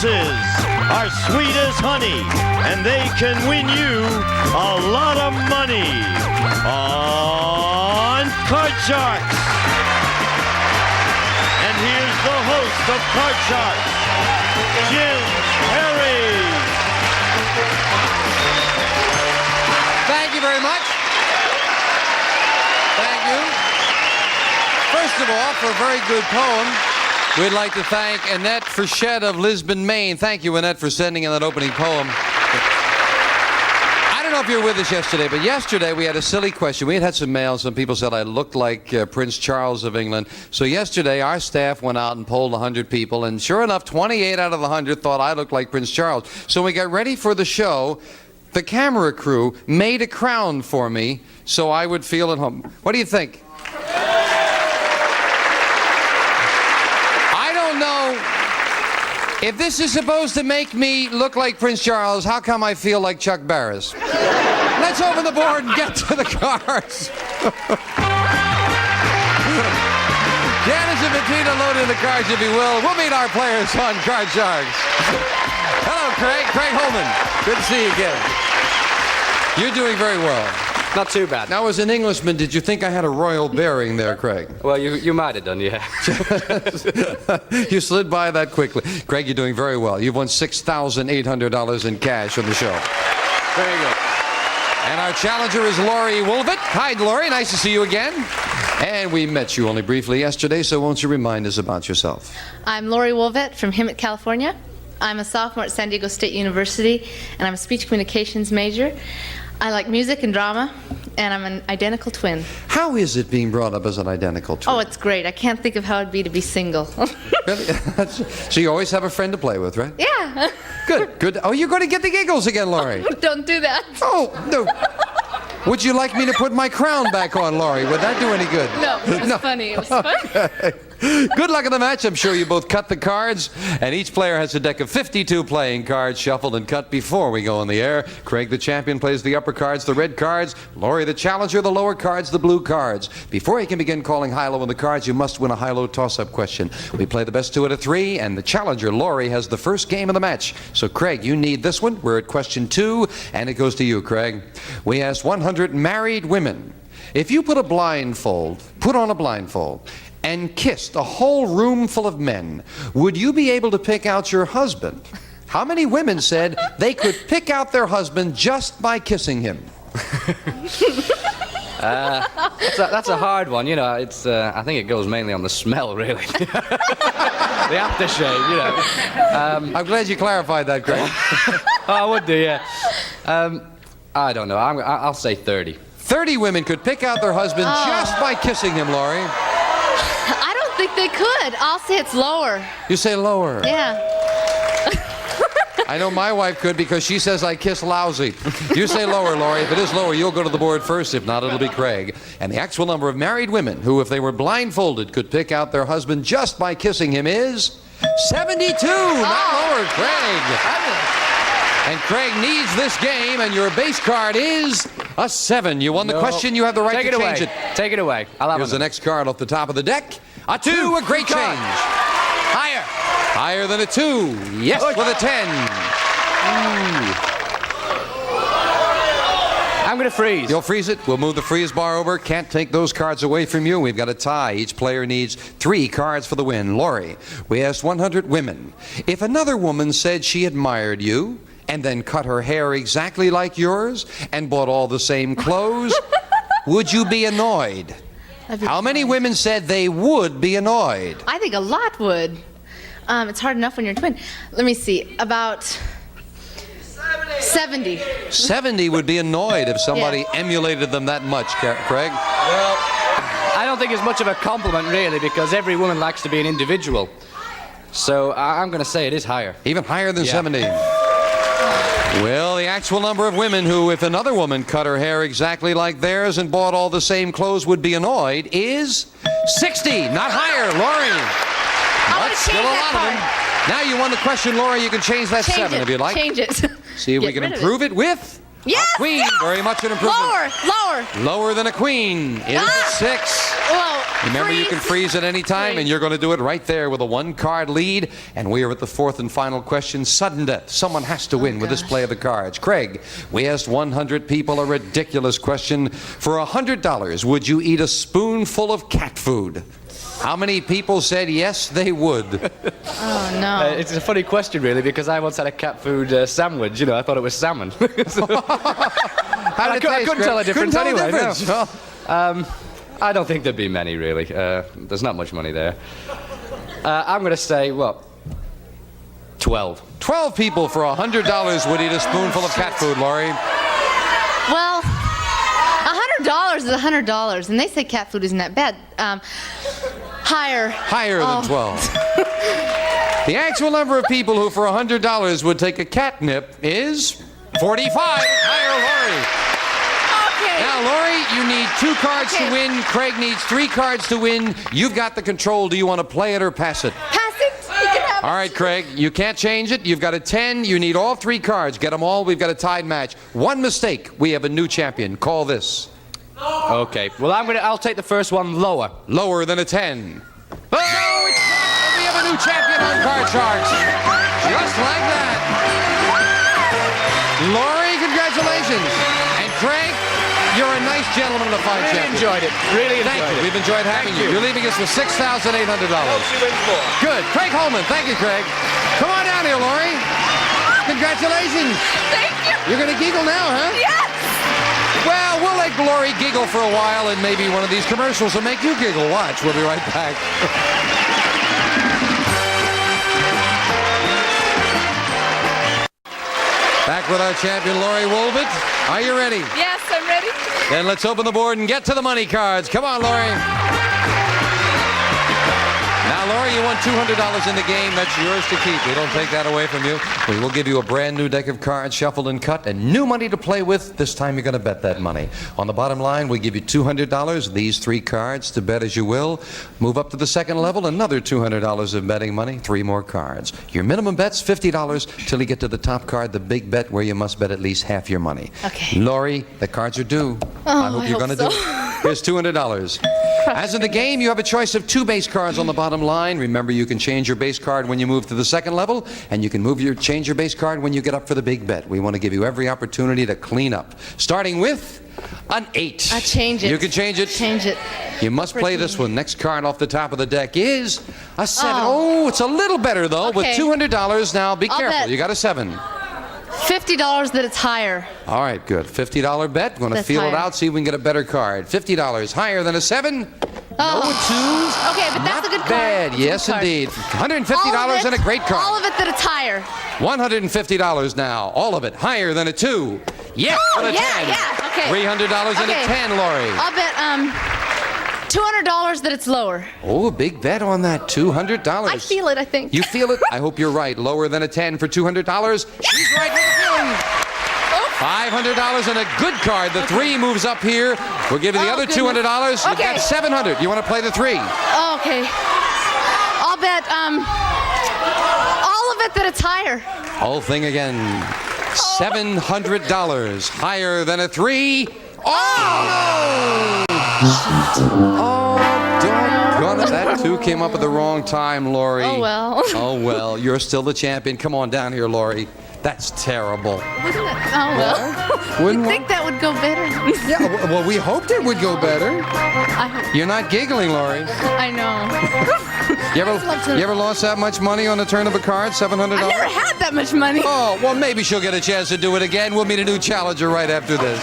prizes are sweet as honey, and they can win you a lot of money on Card Sharks. And here's the host of Card Sharks, Jim Perry. Thank you very much. Thank you. First of all, for a very good poem, we'd like to thank Annette Frechette of Lisbon, Maine. Thank you, Annette, for sending in that opening poem. I don't know if you were with us yesterday, but yesterday we had a silly question. We had some mail. Some people said I looked like Prince Charles of England. So yesterday our staff went out and polled 100 people, and sure enough, 28 out of the 100 thought I looked like Prince Charles. So when we got ready for the show, the camera crew made a crown for me so I would feel at home. What do you think? I don't know if this is supposed to make me look like Prince Charles. How come I feel like Chuck Barris? Let's open the board and get to the cards. Janice and Bettina load in the cards, if you will. We'll meet our players on Card Sharks. Hello, Craig. Craig Holman. Good to see you again. You're doing very well. Not too bad. Now, as an Englishman, did you think I had a royal bearing there, Craig? Well, you might have done, yeah. You slid by that quickly. Craig, you're doing very well. You've won $6,800 in cash on the show. Very good. And our challenger is Laurie Woolvett. Hi, Laurie. Nice to see you again. And we met you only briefly yesterday, so won't you remind us about yourself? I'm Laurie Woolvett from Hemet, California. I'm a sophomore at San Diego State University, and I'm a speech communications major. I like music and drama, and I'm an identical twin. How is it being brought up as an identical twin? Oh, it's great. I can't think of how it'd be to be single. Really? So you always have a friend to play with, right? Yeah. Good, good. Oh, you're going to get the giggles again, Laurie. Don't do that. Oh, no. Would you like me to put my crown back on, Laurie? Would that do any good? No, it was funny. It was fun. Good luck in the match. I'm sure you both cut the cards, and each player has a deck of 52 playing cards shuffled and cut before we go on the air. Craig, the champion, plays the upper cards, the red cards. Laurie, the challenger, the lower cards, the blue cards. Before you can begin calling high-low on the cards, you must win a high-low toss-up question. We play the best 2 out of 3, and the challenger, Laurie, has the first game of the match. So, Craig, you need this one. We're at question 2, and it goes to you, Craig. We asked 100 married women, if you put on a blindfold, and kissed a whole room full of men, would you be able to pick out your husband? How many women said they could pick out their husband just by kissing him? That's a hard one, you know. It's I think it goes mainly on the smell, really. The aftershave, you know. I'm glad you clarified that, Craig. I would do, yeah. I don't know. I'll say 30. 30 women could pick out their husband just by kissing him, Laurie. I don't think they could. I'll say it's lower. You say lower. Yeah. I know my wife could because she says I kiss lousy. You say lower, Laurie. If it is lower, you'll go to the board first. If not, it'll be Craig. And the actual number of married women who, if they were blindfolded, could pick out their husband just by kissing him is 72. Not lower, Craig. And Craig needs this game, and your base card is a 7. You won the question. You have the right to change it. Take it away. I'll have Here's the next card off the top of the deck. A 2, a great change. Higher. Higher than a 2. Yes, with a 10. I'm going to freeze. You'll freeze it. We'll move the freeze bar over. Can't take those cards away from you. We've got a tie. Each player needs 3 cards for the win. Laurie, we asked 100 women. If another woman said she admired you and then cut her hair exactly like yours and bought all the same clothes, would you be annoyed? How many women said they would be annoyed? I think a lot would. It's hard enough when you're a twin. Let me see. About 70. 70 would be annoyed if somebody emulated them that much, Craig. Well, I don't think it's much of a compliment, really, because every woman likes to be an individual. So I'm going to say it is higher. Even higher than 70. Well, the actual number of women who, if another woman cut her hair exactly like theirs and bought all the same clothes, would be annoyed is 60. Not higher, Laurie. But still a lot of them. Now you won the question, Laurie. You can change that 7 if you like. Change it. See if we can improve it with Yes, a queen. yes. Very much an improvement. Lower. Lower than a queen. It is 6. Well, Remember, you can freeze at any time, and you're going to do it right there with a one-card lead. And we are at the fourth and final question, sudden death. Someone has to win with this play of the cards. Craig, we asked 100 people a ridiculous question. For $100, would you eat a spoonful of cat food? How many people said yes, they would? Oh, no. It's a funny question, really, because I once had a cat food sandwich. You know, I thought it was salmon. How did it I taste, couldn't tell a Craig? difference Couldn't tell a anyway, difference. no. Oh. I don't think there'd be many, really. There's not much money there. I'm going to say, what, 12. 12 people for $100 would eat a spoonful of cat food, Laurie. Well, $100 is $100, and they say cat food isn't that bad. Higher. Higher than 12. The actual number of people who for $100 would take a catnip is 45. Higher, Laurie. Okay. Now, Laurie, you need 2 cards Okay. to win. Craig needs 3 cards to win. You've got the control. Do you want to play it or pass it? Pass it. You can have All it. right, Craig, you can't change it. You've got a 10. You need all 3 cards. Get them all. We've got a tied match. One mistake. We have a new champion. Call this. Okay. Well, I'll take the first one lower. Lower than a 10. Oh, it's not. We have a new champion on Card Sharks. Just like that. Laurie, congratulations. And Craig, you're a nice gentleman and a fine Really champion. enjoyed it. Really Thank enjoyed you. it. We've enjoyed having Thank you. You're leaving us with $6,800. Good. Craig Holman. Thank you, Craig. Come on down here, Laurie. Congratulations. Thank you. You're going to giggle now, huh? Yes. Well, we'll let Laurie giggle for a while, and maybe one of these commercials will make you giggle. Watch. We'll be right back. Back with our champion, Laurie Wolbert. Are you ready? Yes, I'm ready. Then let's open the board and get to the money cards. Come on, Laurie. Now, Laurie, you won $200 in the game. That's yours to keep. We don't take that away from you. We will give you a brand new deck of cards, shuffled and cut, and new money to play with. This time, you're going to bet that money. On the bottom line, we give you $200. These 3 cards to bet as you will. Move up to the second level, another $200 of betting money. 3 more cards. Your minimum bet's $50 till you get to the top card, the big bet, where you must bet at least half your money. Okay. Laurie, the cards are due. I hope you're going to do it. Here's $200. As in the game, you have a choice of 2 base cards on the bottom line. Remember, you can change your base card when you move to the second level, and you can change your base card when you get up for the big bet. We want to give you every opportunity to clean up. Starting with an 8. I change it. You can change it. Change it. You must play this one. Next card off the top of the deck is a 7. Oh. Oh, it's a little better, though, with Okay. $200. Now, be I'll careful. bet. You got a 7. $50 that it's higher. All right, good. $50 bet. We're going to That's feel it higher. out, see if we can get a better card. $50 higher than a 7. Oh. No 2s. Okay, but that's Not a good card. bad. That's a good Yes, card. indeed. $150 All of and a great All card. of it that it's higher. $150 now. All of it higher than a 2. Yes, Oh, and a yeah, 10. yeah, okay. $300 and a Okay. 10, Laurie. I'll bet $200 that it's lower. Oh, a big bet on that. $200. I feel it, I think. You feel it? I hope you're right. Lower than a 10 for $200. She's right with the feeling. $500 and a good card. The 3 moves up here. We'll give you the Oh, other goodness. $200. You've got Okay. $700. You want to play the 3? Oh, okay. I'll bet all of it that it's higher. Whole thing again. $700. Higher than a 3. Oh, no! Oh, doggone it. That 2 came up at the wrong time, Laurie. Oh, well. Oh, well. You're still the champion. Come on down here, Laurie. That's terrible. Wouldn't it? Oh, well. Wouldn't You'd think that would go better. Yeah, well, we hoped it would go better. I hope. You're not giggling, Laurie. I know. You love to- ever lost that much money on the turn of a card? $700? I've never had that much money. Oh, well, maybe she'll get a chance to do it again. We'll meet a new challenger right after this.